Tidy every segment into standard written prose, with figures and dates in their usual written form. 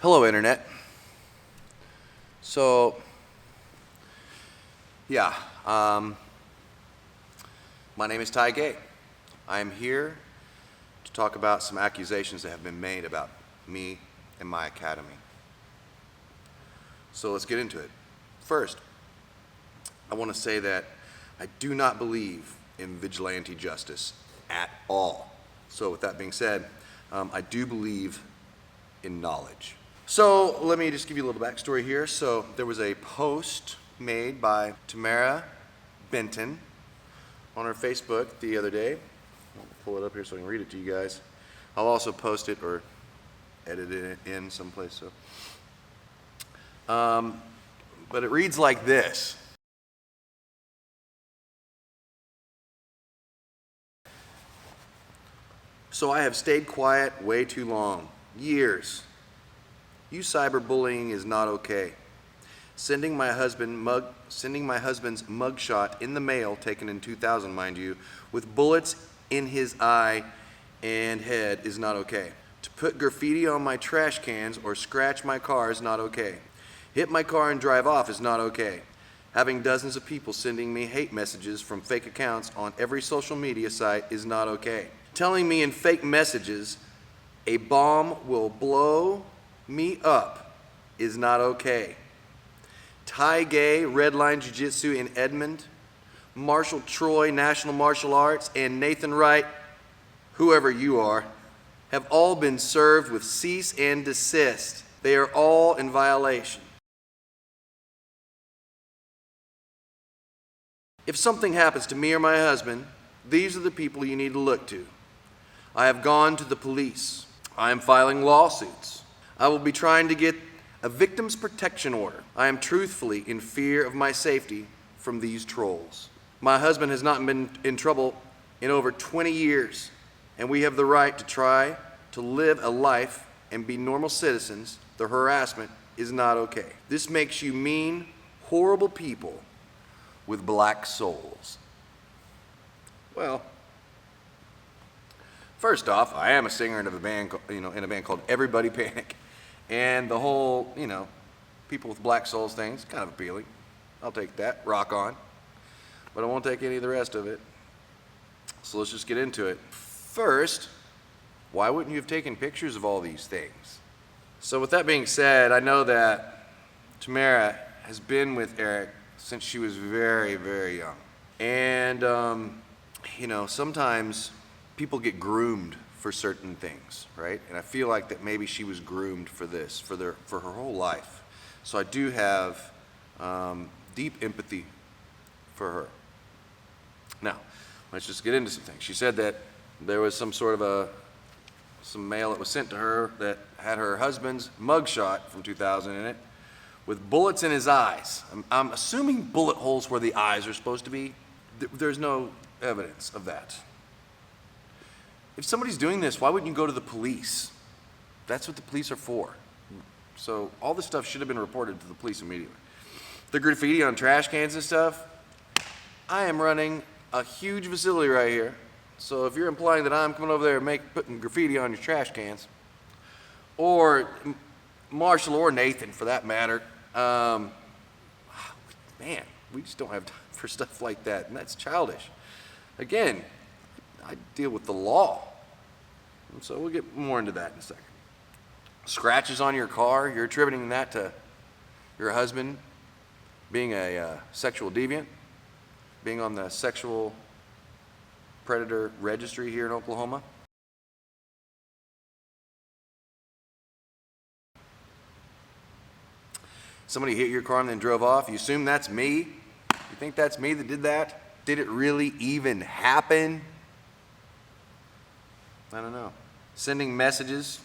Hello, Internet. So, yeah, my name is Ty Gay. I am here to talk about some accusations that have been made about me and my academy. So let's get into it. First, I want to say that I do not believe in vigilante justice at all. So with that being said, I do believe in knowledge. So let me just give you a little backstory here. So there was a post made by Tamara Benton on her Facebook the other day. I'll pull it up here so I can read it to you guys. I'll also post it or edit it in someplace. But it reads like this. So I have stayed quiet way too long. Years. You cyberbullying is not okay. Sending my husband's mugshot in the mail, taken in 2000, mind you, with bullets in his eye and head is not okay. To put graffiti on my trash cans or scratch my car is not okay. Hit my car and drive off is not okay. Having dozens of people sending me hate messages from fake accounts on every social media site is not okay. Telling me in fake messages a bomb will blow me up is not okay. Ty Gay, Redline Jiu-Jitsu in Edmond, Marshall Troy, National Martial Arts, and Nathan Wright, whoever you are, have all been served with cease and desist. They are all in violation. If something happens to me or my husband, these are the people you need to look to. I have gone to the police. I am filing lawsuits. I will be trying to get a victim's protection order. I am truthfully in fear of my safety from these trolls. My husband has not been in trouble in over 20 years, and we have the right to try to live a life and be normal citizens. The harassment is not okay. This makes you mean, horrible people with black souls. Well, first off, I am a singer in a band called Everybody Panic. And the whole, people with black souls thing is kind of appealing. I'll take that, rock on. But I won't take any of the rest of it. So let's just get into it. First, why wouldn't you have taken pictures of all these things? So with that being said, I know that Tamara has been with Eric since she was very, very young. And, sometimes people get groomed for certain things, right? And I feel like that maybe she was groomed for this, for her whole life. So I do have deep empathy for her. Now, let's just get into some things. She said that there was some mail that was sent to her that had her husband's mugshot from 2000 in it with bullets in his eyes. I'm assuming bullet holes where the eyes are supposed to be. There's no evidence of that. If somebody's doing this, why wouldn't you go to the police? That's what the police are for. So all this stuff should have been reported to the police immediately. The graffiti on trash cans and stuff, I am running a huge facility right here. So if you're implying that I'm coming over there and putting graffiti on your trash cans, or Marshall or Nathan for that matter, man, we just don't have time for stuff like that, and that's childish. Again, I deal with the law. And so we'll get more into that in a second. Scratches on your car, you're attributing that to your husband being a sexual deviant, being on the sexual predator registry here in Oklahoma. Somebody hit your car and then drove off. You assume that's me? You think that's me that did that? Did it really even happen? I don't know. Sending messages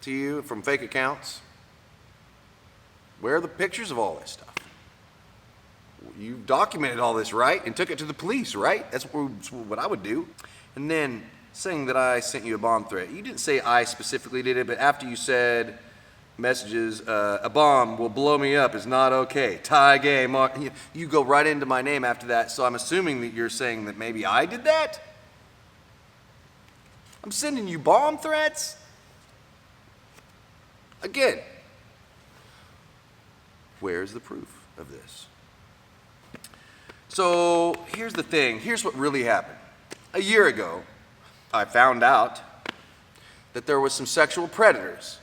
to you from fake accounts. Where are the pictures of all this stuff? You documented all this, right? And took it to the police, right? That's what I would do. And then saying that I sent you a bomb threat. You didn't say I specifically did it, but after you said messages, a bomb will blow me up is not okay. Ty Gay, Mark, you go right into my name after that, so I'm assuming that you're saying that maybe I did that? I'm sending you bomb threats? Again, Where's the proof of this? So here's the thing. Here's what really happened. A year ago, I found out that there was some sexual predators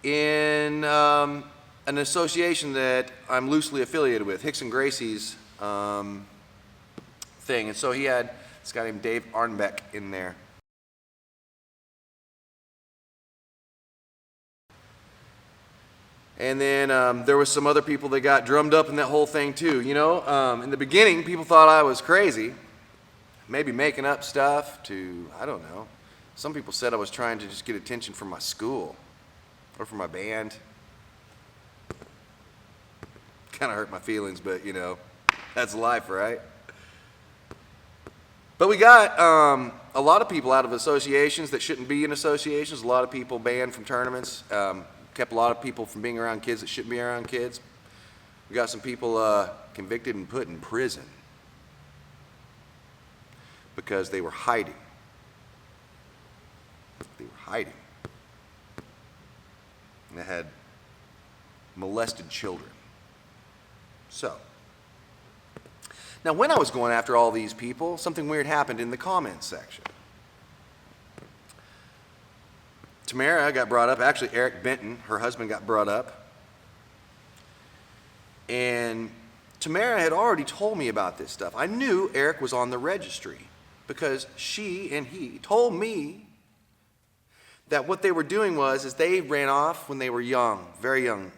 in an association that I'm loosely affiliated with, Hicks and Gracie's thing. And so he had this guy named Dave Arnbeck in there. And then there was some other people that got drummed up in that whole thing too. You know, in the beginning, people thought I was crazy, maybe making up stuff to, I don't know. Some people said I was trying to just get attention from my school or from my band. Kind of hurt my feelings, but you know, that's life, right? But we got a lot of people out of associations that shouldn't be in associations. A lot of people banned from tournaments. Kept a lot of people from being around kids that shouldn't be around kids. We got some people convicted and put in prison because they were hiding. They were hiding. And they had molested children. So, now when I was going after all these people, something weird happened in the comments section. Tamara got brought up. Actually, Eric Benton, her husband, got brought up. And Tamara had already told me about this stuff. I knew Eric was on the registry because she and he told me that what they were doing is they ran off when they were young, very young.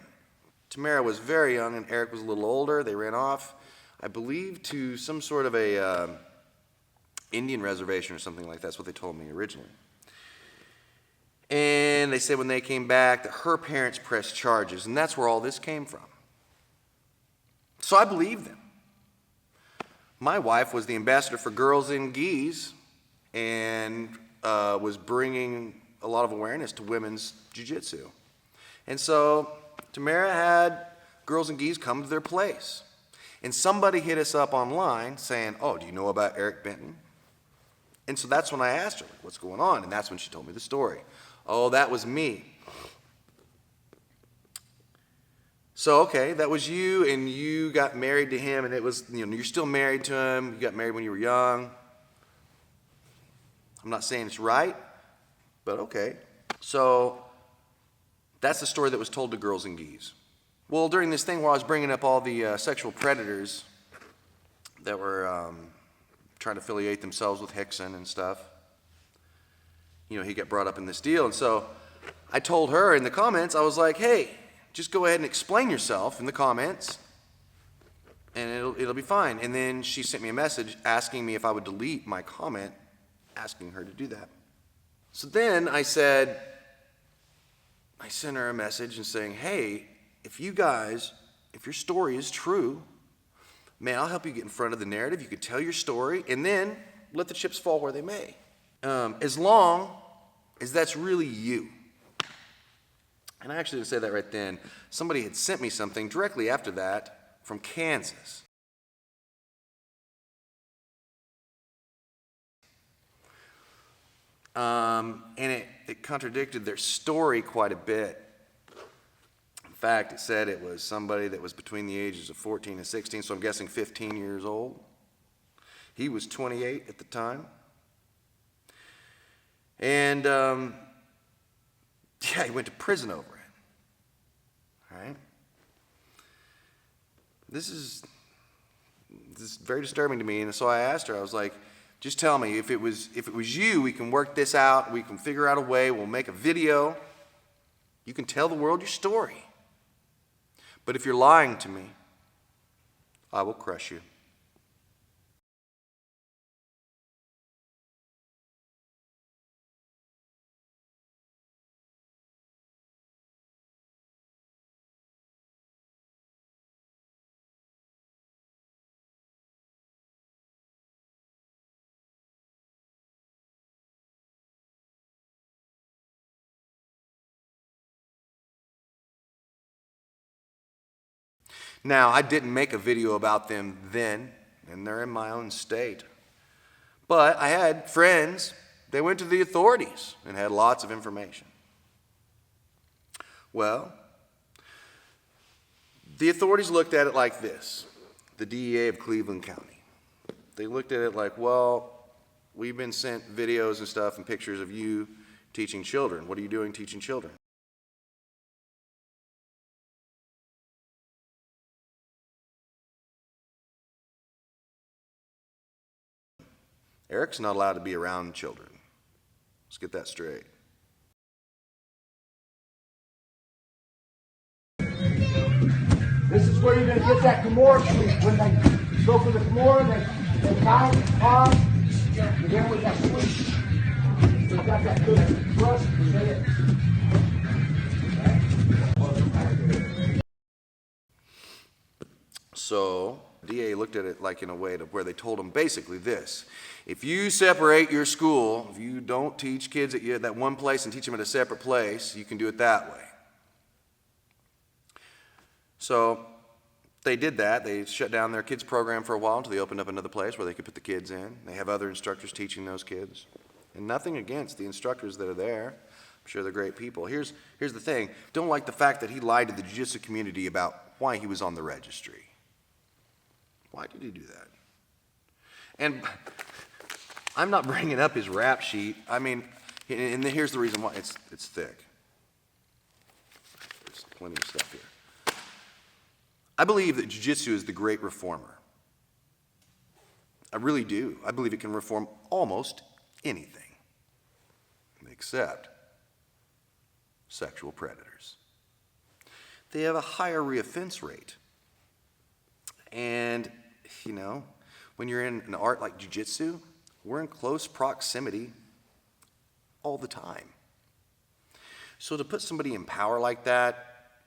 Tamara was very young and Eric was a little older. They ran off, I believe, to some sort of a Indian reservation or something like that. That's what they told me originally. And they said when they came back that her parents pressed charges, and that's where all this came from. So I believed them. My wife was the ambassador for Girls in Gis and was bringing a lot of awareness to women's Jiu-Jitsu. And so Tamara had Girls in Gis come to their place. And somebody hit us up online saying, oh, do you know about Eric Benton? And so that's when I asked her, what's going on? And that's when she told me the story. Oh, that was me. So, okay, that was you, and you got married to him, and it was, you know, you're still married to him. You got married when you were young. I'm not saying it's right, but okay. So, that's the story that was told to Girls in Gis. Well, during this thing, while I was bringing up all the sexual predators that were trying to affiliate themselves with Hickson and stuff, you know, he got brought up in this deal. And so I told her in the comments, I was like, hey, just go ahead and explain yourself in the comments, and it'll be fine. And then she sent me a message asking me if I would delete my comment, asking her to do that. So then I sent her a message and saying, hey, if your story is true, man, I'll help you get in front of the narrative. You could tell your story, and then let the chips fall where they may. As long as that's really you. And I actually didn't say that right then. Somebody had sent me something directly after that from Kansas. And it contradicted their story quite a bit. In fact, it said it was somebody that was between the ages of 14 and 16, so I'm guessing 15 years old. He was 28 at the time. And, he went to prison over it. All right? This is very disturbing to me, and so I asked her, I was like, just tell me, if it was you, we can work this out, we can figure out a way, we'll make a video, you can tell the world your story. But if you're lying to me, I will crush you. Now, I didn't make a video about them then, and they're in my own state. But I had friends, they went to the authorities and had lots of information. Well, The authorities looked at it like this, the DEA of Cleveland County. They looked at it like, well, we've been sent videos and stuff and pictures of you teaching children. What are you doing teaching children? Eric's not allowed to be around children. Let's get that straight. This is where you're going to get that Tamara sweep. When they go for the Tamara, they tie it on, and then with that sweep. So you've got that good thrust in there. So DA looked at it like in a way to where they told them basically this: if you separate your school, if you don't teach kids at that one place and teach them at a separate place, you can do it that way. So they did that. They shut down their kids program for a while until they opened up another place where they could put the kids in. They have other instructors teaching those kids. And nothing against the instructors that are there. I'm sure they're great people. Here's the thing. Don't like the fact that he lied to the Jiu-Jitsu community about why he was on the registry. Why did he do that? And I'm not bringing up his rap sheet. I mean, and here's the reason why. It's thick. There's plenty of stuff here. I believe that Jiu-Jitsu is the great reformer. I really do. I believe it can reform almost anything, except sexual predators. They have a higher reoffense rate. And, you know, when you're in an art like Jiu-Jitsu, we're in close proximity all the time. So to put somebody in power like that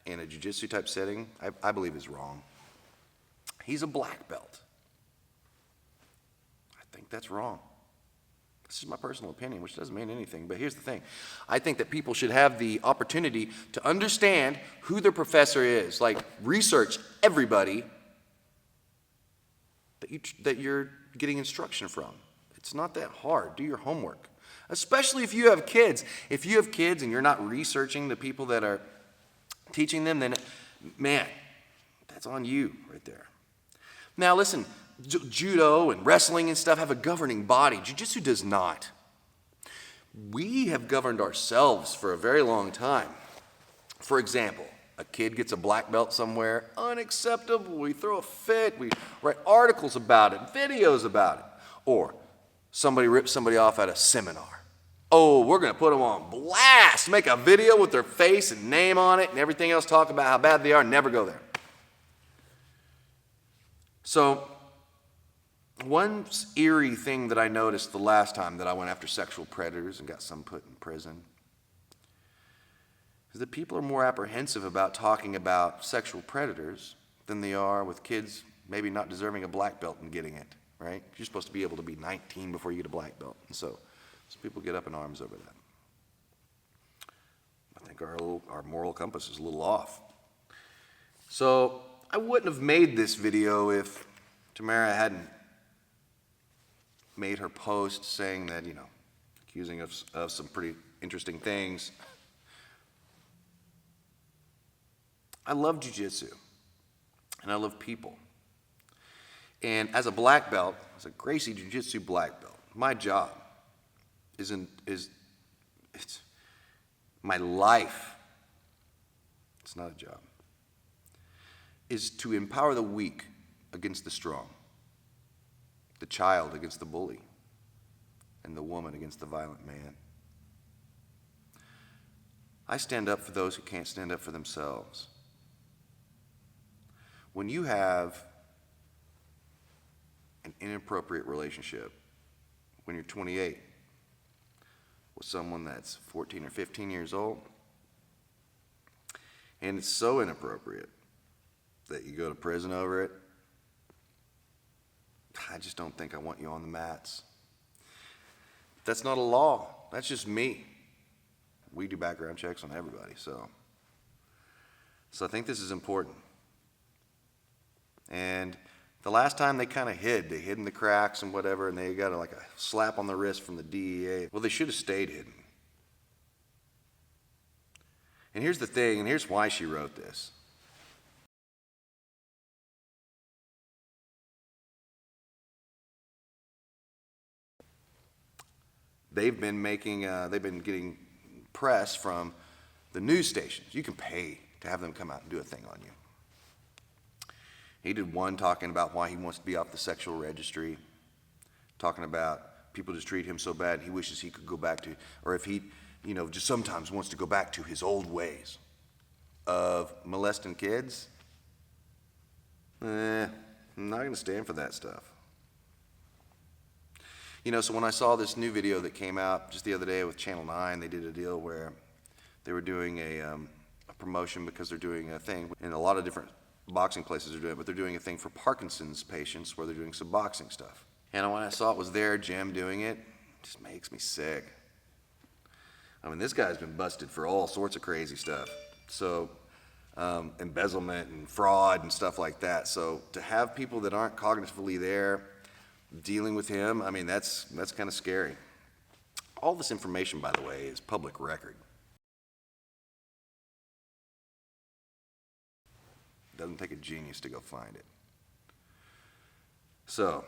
in a Jiu-Jitsu type setting, I believe is wrong. He's a black belt. I think that's wrong. This is my personal opinion, which doesn't mean anything, but here's the thing. I think that people should have the opportunity to understand who their professor is. Like, research everybody that you're getting instruction from. It's not that hard. Do your homework. Especially if you have kids. If you have kids and you're not researching the people that are teaching them, then, man, that's on you right there. Now, listen, judo and wrestling and stuff have a governing body. Jiu-Jitsu does not. We have governed ourselves for a very long time. For example, a kid gets a black belt somewhere, unacceptable. We throw a fit. We write articles about it, videos about it. Or somebody rips somebody off at a seminar. Oh, we're going to put them on blast, make a video with their face and name on it and everything else, talk about how bad they are, never go there. So, one eerie thing that I noticed the last time that I went after sexual predators and got some put in prison is that people are more apprehensive about talking about sexual predators than they are with kids maybe not deserving a black belt and getting it, right? You're supposed to be able to be 19 before you get a black belt. And so people get up in arms over that. I think our moral compass is a little off. So I wouldn't have made this video if Tamara hadn't made her post saying that, you know, accusing us of some pretty interesting things. I love Jiu-Jitsu, and I love people. And as a black belt, as a Gracie Jiu-Jitsu black belt, my job it's my life. It's not a job. Is to empower the weak against the strong, the child against the bully, and the woman against the violent man. I stand up for those who can't stand up for themselves. When you have an inappropriate relationship when you're 28 with someone that's 14 or 15 years old, and it's so inappropriate that you go to prison over it, I just don't think I want you on the mats. That's not a law. That's just me. We do background checks on everybody, so I think this is important. And the last time they kind of hid in the cracks and whatever, and they got like a slap on the wrist from the DEA. Well, they should have stayed hidden. And here's the thing, and here's why she wrote this. they've been getting press from the news stations. You can pay to have them come out and do a thing on you. He did one talking about why he wants to be off the sexual registry, talking about people just treat him so bad he wishes he could go back to, or if he, just sometimes wants to go back to his old ways of molesting kids. I'm not going to stand for that stuff. So when I saw this new video that came out just the other day with Channel 9, they did a deal where they were doing a promotion because they're doing a thing, and a lot of different boxing places are doing it, but they're doing a thing for Parkinson's patients where they're doing some boxing stuff. And when I saw it was their gym doing it, it just makes me sick. This guy's been busted for all sorts of crazy stuff. So, embezzlement and fraud and stuff like that. So to have people that aren't cognitively there dealing with him, that's kind of scary. All this information, by the way, is public record. Doesn't take a genius to go find it. So,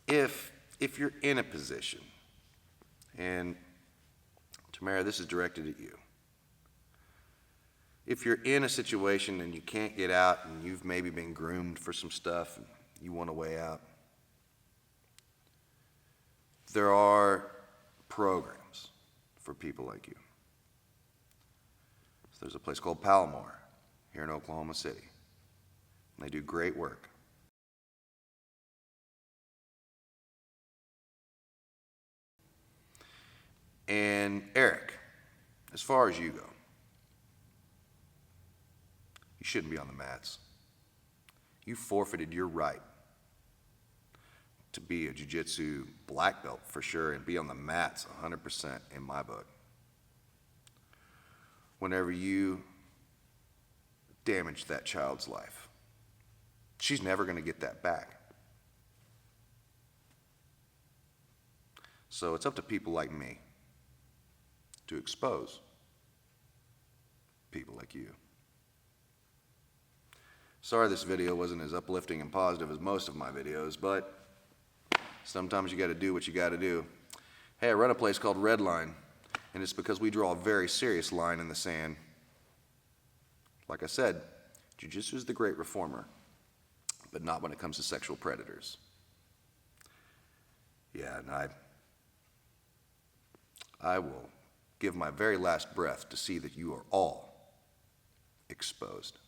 if you're in a position, and Tamara, this is directed at you. If you're in a situation and you can't get out and you've maybe been groomed for some stuff and you want a way out, there are programs for people like you. So there's a place called Palomar here in Oklahoma City. And they do great work. And Eric, as far as you go, you shouldn't be on the mats. You forfeited your right to be a Jiu-Jitsu black belt for sure and be on the mats 100% in my book. Whenever you damage that child's life, she's never going to get that back. So it's up to people like me to expose people like you. Sorry this video wasn't as uplifting and positive as most of my videos, but sometimes you got to do what you got to do. Hey, I run a place called Red Line, and it's because we draw a very serious line in the sand. Like I said, Jiu-Jitsu is the great reformer, but not when it comes to sexual predators. Yeah, and I will give my very last breath to see that you are all exposed.